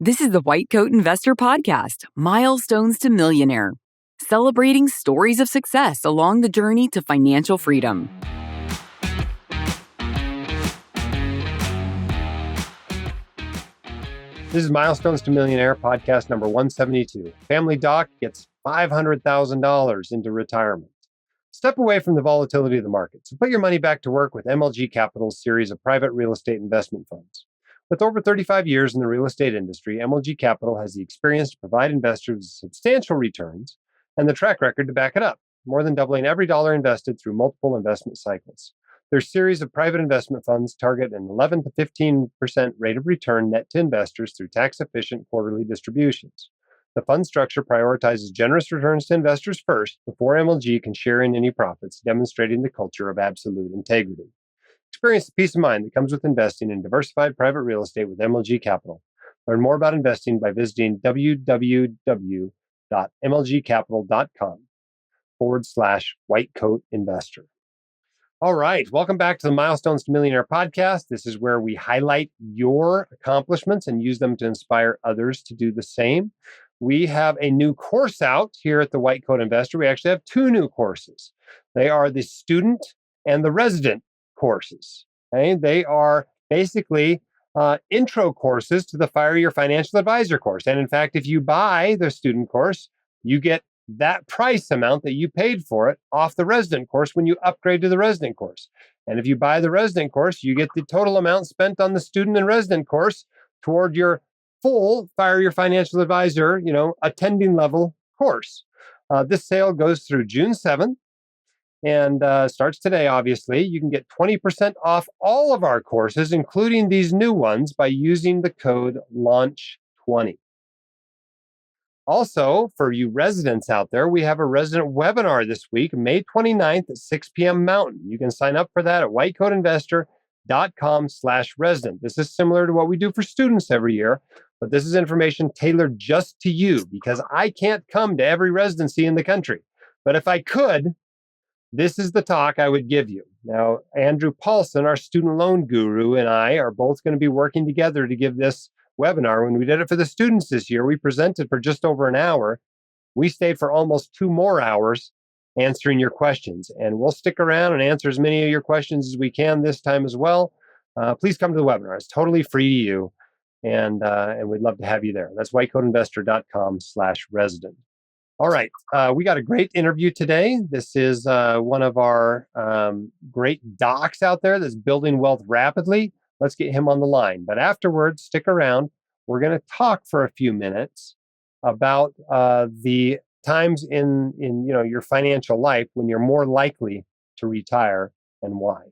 This is the White Coat Investor Podcast, Milestones to Millionaire, celebrating stories of success along the journey to financial freedom. This is Milestones to Millionaire podcast number 172. Family Doc gets $500,000 into retirement. Step away from the volatility of the markets and put your money back to work with MLG Capital's series of private real estate investment funds. With over 35 years in the real estate industry, MLG Capital has the experience to provide investors with substantial returns and the track record to back it up, more than doubling every dollar invested through multiple investment cycles. Their series of private investment funds target an 11 to 15% rate of return net to investors through tax-efficient quarterly distributions. The fund structure prioritizes generous returns to investors first before MLG can share in any profits, demonstrating the culture of absolute integrity. Experience the peace of mind that comes with investing in diversified private real estate with MLG Capital. Learn more about investing by visiting www.mlgcapital.com/whitecoatinvestor. All right. Welcome back to the Milestones to Millionaire podcast. This is where we highlight your accomplishments and use them to inspire others to do the same. We have a new course out here at the White Coat Investor. We actually have two new courses. They are the student and the resident courses. Okay? They are basically intro courses to the Fire Your Financial Advisor course. And in fact, if you buy the student course, you get that price amount that you paid for it off the resident course when you upgrade to the resident course. And if you buy the resident course, you get the total amount spent on the student and resident course toward your full Fire Your Financial Advisor, attending level course. This sale goes through June 7th and starts today, obviously. You can get 20% off all of our courses, including these new ones, by using the code LAUNCH20. Also, for you residents out there, we have a resident webinar this week, May 29th at 6 p.m. Mountain. You can sign up for that at whitecoatinvestor.com/resident. This is similar to what we do for students every year, but this is information tailored just to you because I can't come to every residency in the country. But if I could, this is the talk I would give you. Now, Andrew Paulson, our student loan guru, and I are both going to be working together to give this webinar. When we did it for the students this year, we presented for just over an hour. We stayed for almost 2 more hours answering your questions, and we'll stick around and answer as many of your questions as we can this time as well. Please come to the webinar. It's totally free to you, and we'd love to have you there. That's whitecoatinvestor.com/resident. All right. We got a great interview today. This is one of our great docs out there that's building wealth rapidly. Let's get him on the line. But afterwards, stick around. We're going to talk for a few minutes about the times in your financial life when you're more likely to retire and why.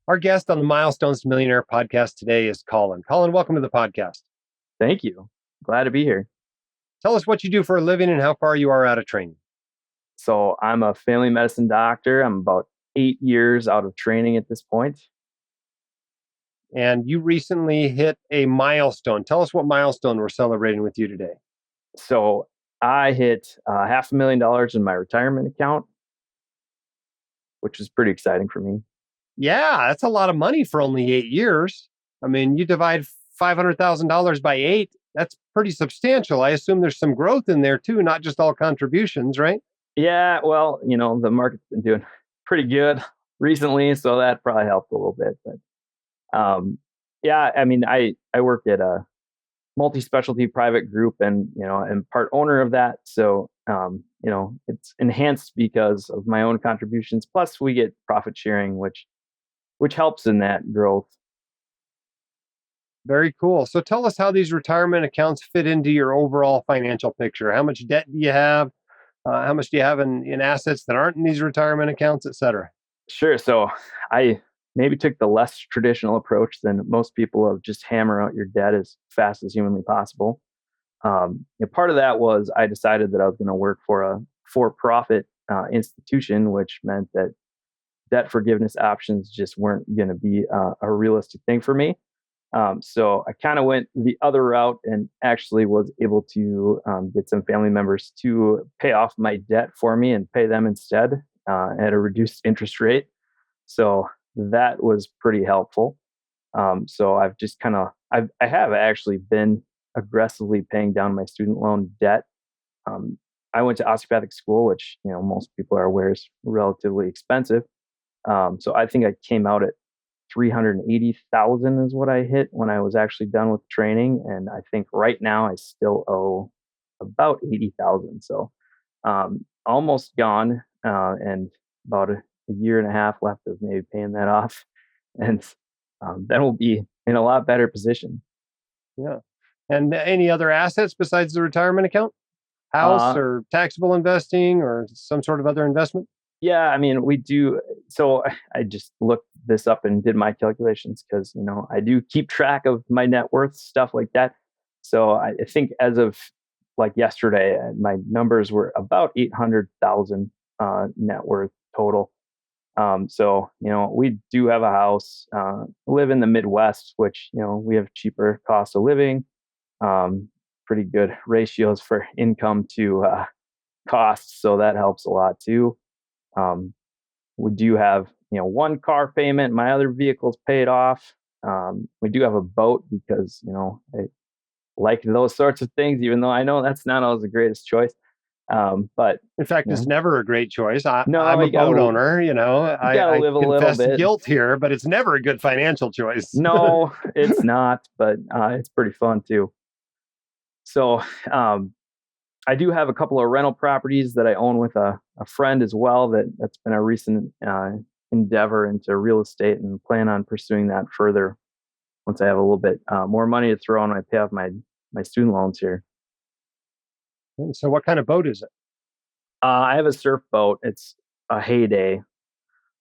Our guest on the Milestones to Millionaire podcast today is Colin. Colin, welcome to the podcast. Thank you. Glad to be here. Tell us what you do for a living and how far you are out of training. So I'm a family medicine doctor. I'm about 8 years out of training at this point. And you recently hit a milestone. Tell us what milestone we're celebrating with you today. So I hit $500,000 in my retirement account, which is pretty exciting for me. Yeah, that's a lot of money for only 8 years. I mean, you divide $500,000 by 8, that's pretty substantial. I assume there's some growth in there too, not just all contributions, right? Yeah, well, the market's been doing pretty good recently, so that probably helped a little bit. But I work at a multi-specialty private group and, I'm part owner of that. So, it's enhanced because of my own contributions. Plus we get profit sharing, which helps in that growth. Very cool. So tell us how these retirement accounts fit into your overall financial picture. How much debt do you have? How much do you have in assets that aren't in these retirement accounts, et cetera? Sure. So I maybe took the less traditional approach than most people of just hammer out your debt as fast as humanly possible. Part of that was I decided that I was going to work for a for-profit institution, which meant that debt forgiveness options just weren't going to be a realistic thing for me. So I kind of went the other route and actually was able to get some family members to pay off my debt for me and pay them instead at a reduced interest rate. So that was pretty helpful. So I've just I have actually been aggressively paying down my student loan debt. Um, I went to osteopathic school, which most people are aware is relatively expensive. So I think I came out at 380,000 is what I hit when I was actually done with training, and I think right now I still owe about 80,000. So almost gone, and about a year and a half left of maybe paying that off, and then we'll be in a lot better position. Yeah. And any other assets besides the retirement account? House Uh, or taxable investing or some sort of other investment? Yeah, I mean, we do. So I just looked this up and did my calculations because, I do keep track of my net worth, stuff like that. So I think as of like yesterday, my numbers were about 800,000 net worth total. So, we do have a house, live in the Midwest, which, we have cheaper cost of living, um, pretty good ratios for income to costs. So that helps a lot too. Um, we do have, one car payment. My other vehicle's paid off. We do have a boat because, I like those sorts of things, even though I know that's not always the greatest choice. But In fact, you it's know, never a great choice. no, I'm a boat owner, you gotta I live a little confess bit. guilt here, but it's never a good financial choice. No, it's not, but it's pretty fun too. So um, I do have a couple of rental properties that I own with a friend as well. That's been a recent endeavor into real estate, and plan on pursuing that further once I have a little bit more money to throw on. I pay off my student loans here. So, what kind of boat is it? I have a surf boat. It's a Heyday, Very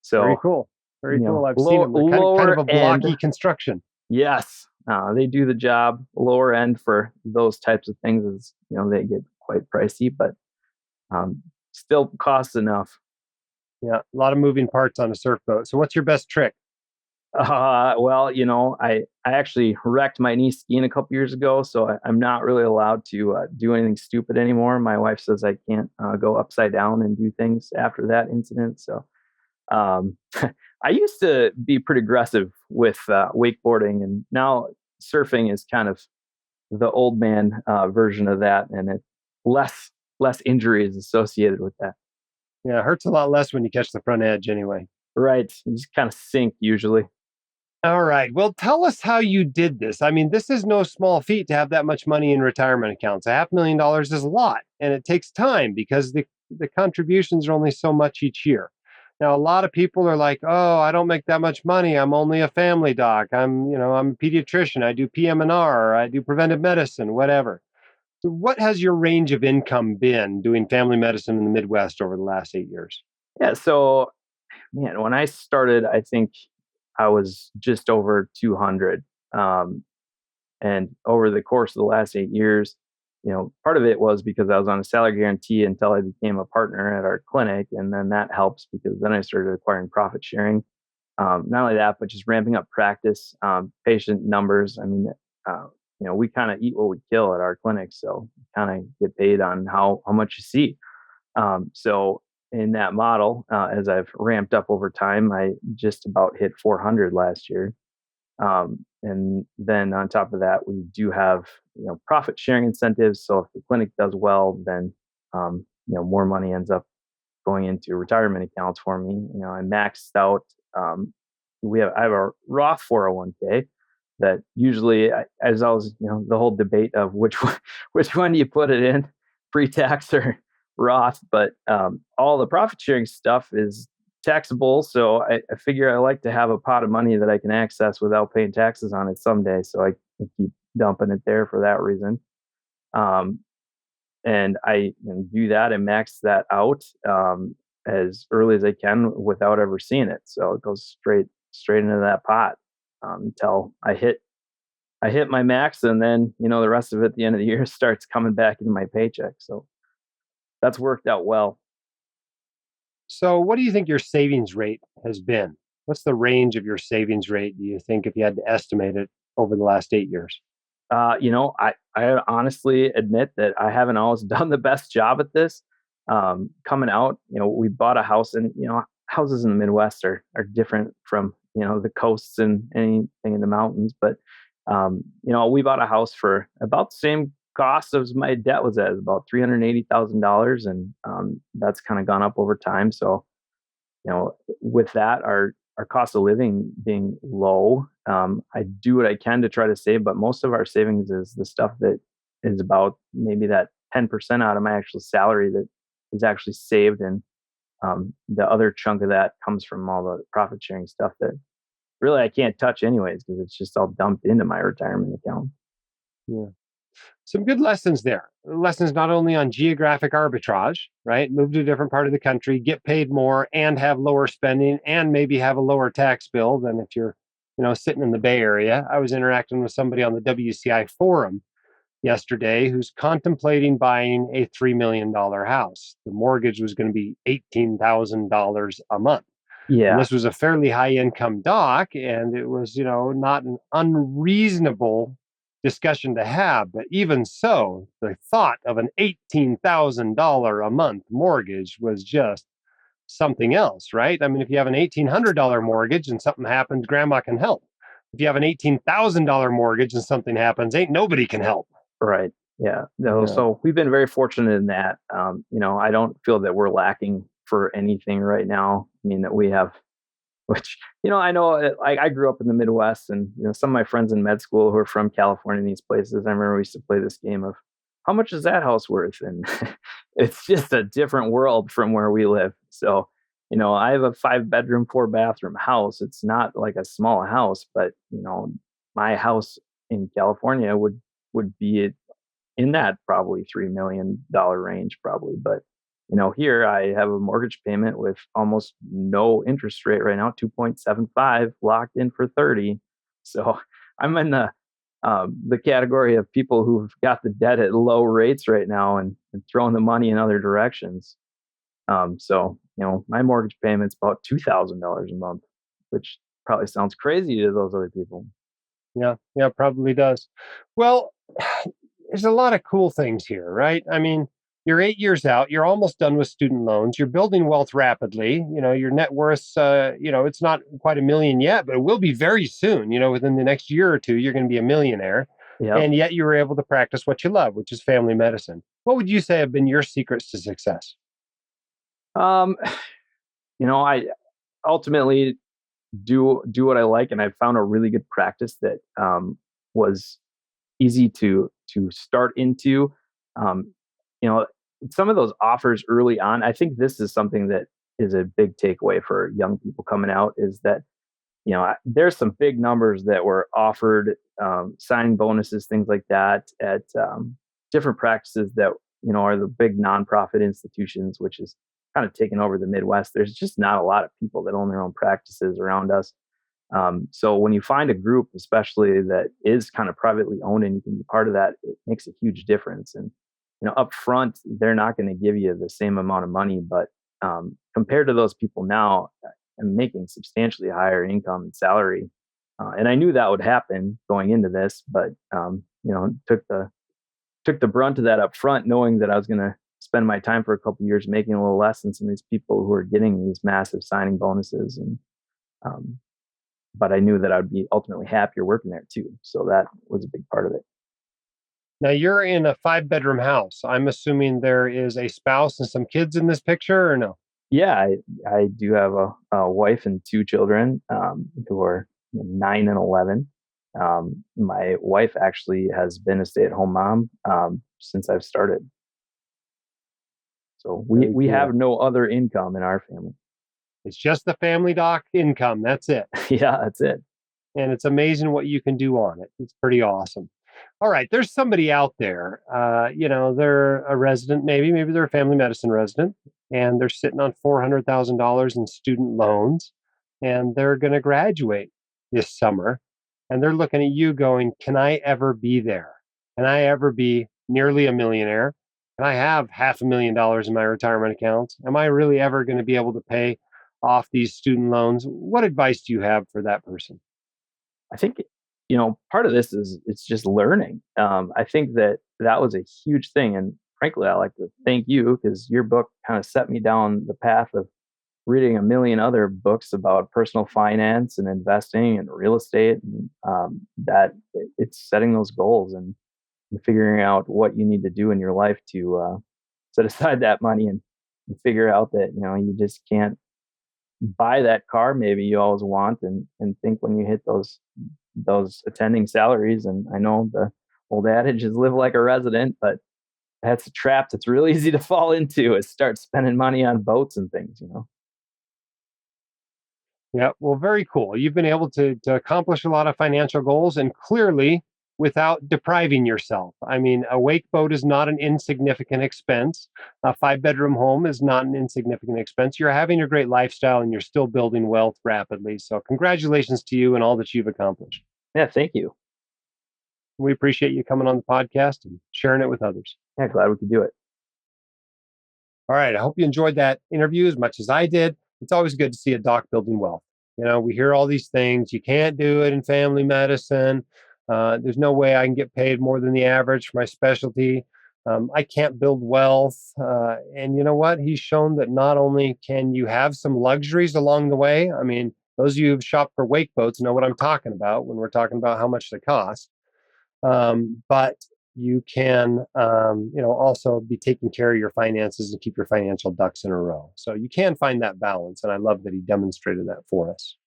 so cool. Very cool. I've seen low, them. They're kind of lower a end. blocky construction. Yes, they do the job. Lower end for those types of things is they get quite pricey, but um, still costs enough. Yeah, a lot of moving parts on a surf boat. So, what's your best trick? Well, I actually wrecked my knee skiing a couple years ago, so I'm not really allowed to do anything stupid anymore. My wife says I can't go upside down and do things after that incident. So um, I used to be pretty aggressive with wakeboarding, and now surfing is kind of the old man version of that, and it less injuries associated with that. Yeah, it hurts a lot less when you catch the front edge anyway. Right, you just kind of sink usually. All right. Well, tell us how you did this. I mean, this is no small feat to have that much money in retirement accounts. $500,000 is a lot, and it takes time because the contributions are only so much each year. Now, a lot of people are like, "Oh, I don't make that much money. I'm only a family doc. I'm a pediatrician. I do PM&R, or I do preventive medicine, whatever." So, what has your range of income been doing family medicine in the Midwest over the last 8 years? Yeah, so man, when I started, I think I was just over 200. Um, and over the course of the last 8 years, part of it was because I was on a salary guarantee until I became a partner at our clinic. And then that helps because then I started acquiring profit sharing. Not only that, but just ramping up practice, patient numbers. I mean, uh, we kind of eat what we kill at our clinic. So kind of get paid on how much you see. So in that model, as I've ramped up over time, I just about hit 400 last year. And then on top of that, we do have profit sharing incentives. So if the clinic does well, then more money ends up going into retirement accounts for me. I maxed out. Um, I have a Roth 401k that usually, as I was the whole debate of which one, which one do you put it in, pre-tax or Roth, but all the profit sharing stuff is taxable. So I figure I like to have a pot of money that I can access without paying taxes on it someday. So I keep dumping it there for that reason. Um, and I do that and max that out as early as I can without ever seeing it. So it goes straight into that pot until I hit my max, and then the rest of it at the end of the year starts coming back into my paycheck. So that's worked out well. So, what do you think your savings rate has been? What's the range of your savings rate, do you think, if you had to estimate it over the last 8 years? I honestly admit that I haven't always done the best job at this. Coming out, we bought a house, and houses in the Midwest are different from the coasts and anything in the mountains. But we bought a house for about the same cost as my debt was at, about $380,000, and that's kind of gone up over time. So with that, our cost of living being low, I do what I can to try to save, but most of our savings is the stuff that is about maybe that 10% out of my actual salary that is actually saved, and the other chunk of that comes from all the profit sharing stuff that really I can't touch anyways because it's just all dumped into my retirement account. Yeah. Some good lessons there. Lessons not only on geographic arbitrage, right? Move to a different part of the country, get paid more, and have lower spending, and maybe have a lower tax bill than if you're, sitting in the Bay Area. I was interacting with somebody on the WCI forum yesterday who's contemplating buying a $3 million house. The mortgage was going to be $18,000 a month. And Yeah, this was a fairly high income doc, and it was, not an unreasonable discussion to have. But even so, the thought of an $18,000 a month mortgage was just something else, right? I mean, if you have an $1,800 mortgage and something happens, grandma can help. If you have an $18,000 mortgage and something happens, ain't nobody can help. right. Yeah. No, Yeah. so we've been very fortunate in that. I don't feel that we're lacking for anything right now. I mean, that we have, which, I know I grew up in the Midwest, and, some of my friends in med school who are from California and these places, I remember we used to play this game of how much is that house worth? And it's just a different world from where we live. So, I have a 5-bedroom, 4-bathroom house. It's not like a small house, but, my house in California would be in that probably $3 million range probably. But, here I have a mortgage payment with almost no interest rate right now, 2.75 locked in for 30. So I'm in the category of people who've got the debt at low rates right now and throwing the money in other directions. So, my mortgage payment's about $2,000 a month, which probably sounds crazy to those other people. Yeah, probably does. Well, there's a lot of cool things here, right? I mean, you're 8 years out, you're almost done with student loans, you're building wealth rapidly. Your net worth, it's not quite a million yet, but it will be very soon. Within the next year or two, you're going to be a millionaire. Yep. And yet you were able to practice what you love, which is family medicine. What would you say have been your secrets to success? Um, I ultimately do what I like, and I found a really good practice that was easy to start into. Um, you know, some of those offers early on, I think this is something that is a big takeaway for young people coming out is that, there's some big numbers that were offered, signing bonuses, things like that at different practices that, are the big nonprofit institutions, which is kind of taken over the Midwest. There's just not a lot of people that own their own practices around us. So when you find a group, especially that is kind of privately owned and you can be part of that, it makes a huge difference. And, up front, they're not going to give you the same amount of money, but compared to those people now, I'm making substantially higher income and salary. And I knew that would happen going into this, but, took the brunt of that up front, knowing that I was going to spend my time for a couple of years making a little less than some of these people who are getting these massive signing bonuses. And, but I knew that I'd be ultimately happier working there too. So that was a big part of it. Now you're in a 5-bedroom house. I'm assuming there is a spouse and some kids in this picture, or no? Yeah, I do have a wife and 2 children who are 9 and 11. My wife actually has been a stay-at-home mom since I've started. So we Cool. have no other income in our family. It's just the family doc income. That's it. Yeah, that's it. And it's amazing what you can do on it. It's pretty awesome. All right, there's somebody out there. They're a resident, maybe they're a family medicine resident, and they're sitting on $400,000 in student loans, and they're going to graduate this summer, and they're looking at you going, "Can I ever be there? Can I ever be nearly a millionaire? Can I have $500,000 in my retirement accounts? Am I really ever going to be able to pay off these student loans?" What advice do you have for that person? I think, part of this is it's just learning. I think that was a huge thing. And frankly, I like to thank you because your book kind of set me down the path of reading a million other books about personal finance and investing and real estate, and that it's setting those goals and figuring out what you need to do in your life to set aside that money and figure out that you just can't buy that car maybe you always want, and think when you hit those attending salaries. And I know the old adage is live like a resident, but that's a trap that's real easy to fall into, is start spending money on boats and things. Yeah, well, very cool. You've been able to accomplish a lot of financial goals and clearly without depriving yourself. I mean, a wake boat is not an insignificant expense. A 5 bedroom home is not an insignificant expense. You're having a great lifestyle and you're still building wealth rapidly. So, congratulations to you and all that you've accomplished. Yeah, thank you. We appreciate you coming on the podcast and sharing it with others. Yeah, glad we could do it. All right. I hope you enjoyed that interview as much as I did. It's always good to see a doc building wealth. We hear all these things. You can't do it in family medicine. There's no way I can get paid more than the average for my specialty. I can't build wealth. And you know what? He's shown that not only can you have some luxuries along the way. I mean, those of you who've shopped for wake boats know what I'm talking about when we're talking about how much they cost. But you can, also be taking care of your finances and keep your financial ducks in a row. So you can find that balance. And I love that he demonstrated that for us.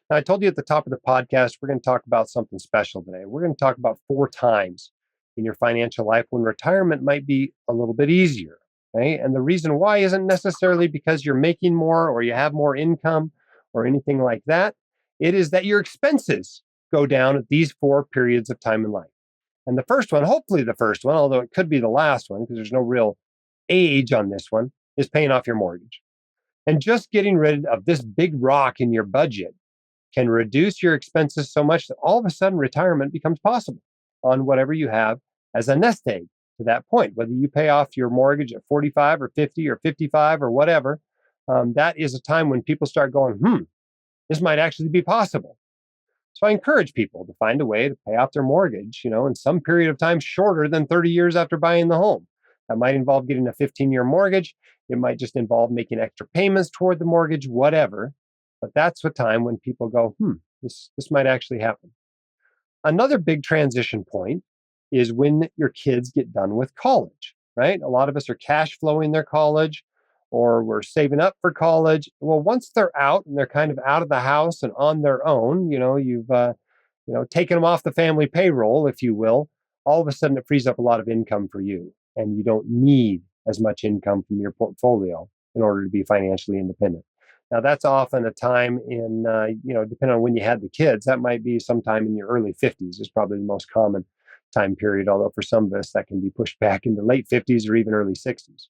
Now, I told you at the top of the podcast, we're going to talk about something special today. We're going to talk about 4 times in your financial life when retirement might be a little bit easier. Okay? And the reason why isn't necessarily because you're making more or you have more income or anything like that. It is that your expenses go down at these 4 periods of time in life. And the first one, hopefully the first one, although it could be the last one because there's no real age on this one, is paying off your mortgage. And just getting rid of this big rock in your budget can reduce your expenses so much that all of a sudden retirement becomes possible on whatever you have as a nest egg to that point. Whether you pay off your mortgage at 45 or 50 or 55 or whatever, that is a time when people start going, this might actually be possible. So I encourage people to find a way to pay off their mortgage, in some period of time shorter than 30 years after buying the home. That might involve getting a 15-year mortgage. It might just involve making extra payments toward the mortgage, whatever. But that's the time when people go, this might actually happen. Another big transition point is when your kids get done with college, right? A lot of us are cash flowing their college or we're saving up for college. Well, once they're out and they're kind of out of the house and on their own, you've taken them off the family payroll, if you will, all of a sudden it frees up a lot of income for you. And you don't need as much income from your portfolio in order to be financially independent. Now, that's often a time in, depending on when you had the kids, that might be sometime in your early 50s is probably the most common time period, although for some of us that can be pushed back into late 50s or even early 60s.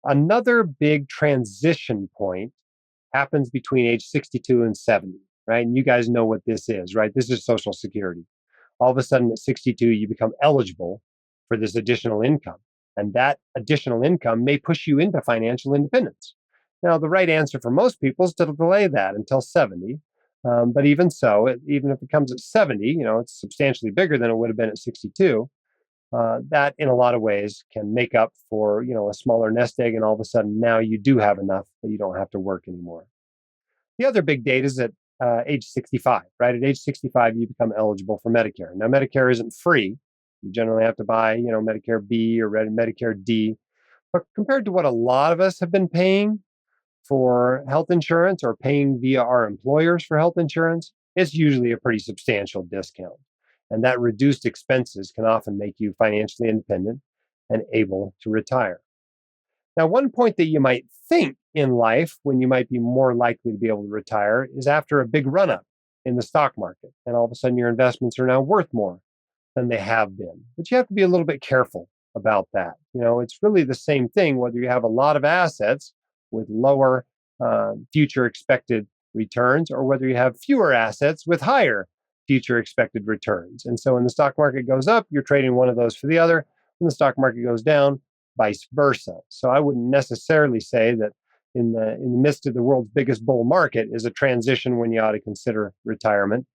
Another big transition point happens between age 62 and 70, right? And you guys know what this is, right? This is Social Security. All of a sudden at 62, you become eligible for this additional income. And that additional income may push you into financial independence. Now, the right answer for most people is to delay that until 70. But even so, even if it comes at 70, it's substantially bigger than it would have been at 62. That in a lot of ways can make up for, a smaller nest egg. And all of a sudden now you do have enough that you don't have to work anymore. The other big date is at age 65, right? At age 65, you become eligible for Medicare. Now, Medicare isn't free. You generally have to buy, Medicare B or Medicare D. But compared to what a lot of us have been paying for health insurance or paying via our employers for health insurance, it's usually a pretty substantial discount. And that reduced expenses can often make you financially independent and able to retire. Now, one point that you might think in life when you might be more likely to be able to retire is after a big run up in the stock market. And all of a sudden your investments are now worth more than they have been. But you have to be a little bit careful about that. It's really the same thing whether you have a lot of assets with lower future expected returns or whether you have fewer assets with higher future expected returns. And so when the stock market goes up, you're trading one of those for the other. When the stock market goes down, vice versa. So I wouldn't necessarily say that in the midst of the world's biggest bull market is a transition when you ought to consider retirement.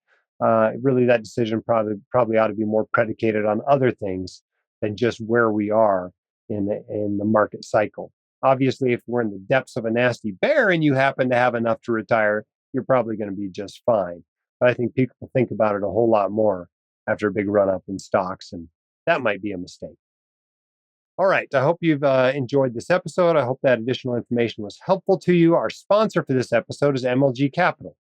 Really, that decision probably ought to be more predicated on other things than just where we are in the market cycle. Obviously, if we're in the depths of a nasty bear and you happen to have enough to retire, you're probably going to be just fine. But I think people think about it a whole lot more after a big run up in stocks, and that might be a mistake. All right. I hope you've enjoyed this episode. I hope that additional information was helpful to you. Our sponsor for this episode is MLG Capital.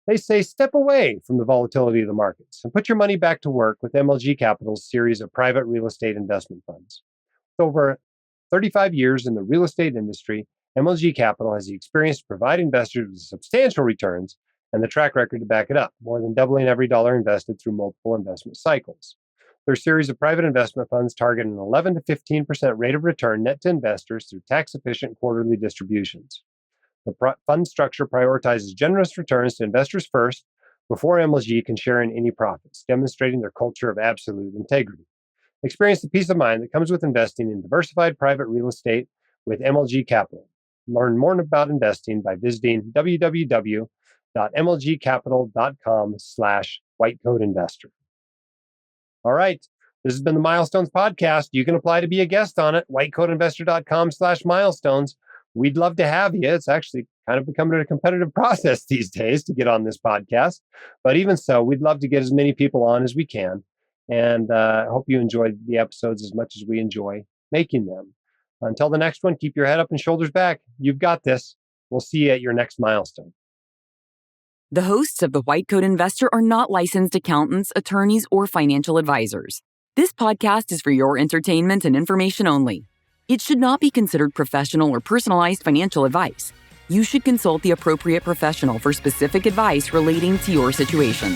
They say step away from the volatility of the markets and put your money back to work with MLG Capital's series of private real estate investment funds. With over 35 years in the real estate industry, MLG Capital has the experience to provide investors with substantial returns and the track record to back it up, more than doubling every dollar invested through multiple investment cycles. Their series of private investment funds target an 11 to 15% rate of return net to investors through tax-efficient quarterly distributions. The fund structure prioritizes generous returns to investors first before MLG can share in any profits, demonstrating their culture of absolute integrity. Experience the peace of mind that comes with investing in diversified private real estate with MLG Capital. Learn more about investing by visiting www.mlgcapital.com/whitecodeinvestor. All right. This has been the Milestones Podcast. You can apply to be a guest on it, whitecodeinvestor.com/milestones. We'd love to have you. It's actually kind of becoming a competitive process these days to get on this podcast. But even so, we'd love to get as many people on as we can. And I hope you enjoyed the episodes as much as we enjoy making them. Until the next one, keep your head up and shoulders back. You've got this. We'll see you at your next milestone. The hosts of The White Coat Investor are not licensed accountants, attorneys, or financial advisors. This podcast is for your entertainment and information only. It should not be considered professional or personalized financial advice. You should consult the appropriate professional for specific advice relating to your situation.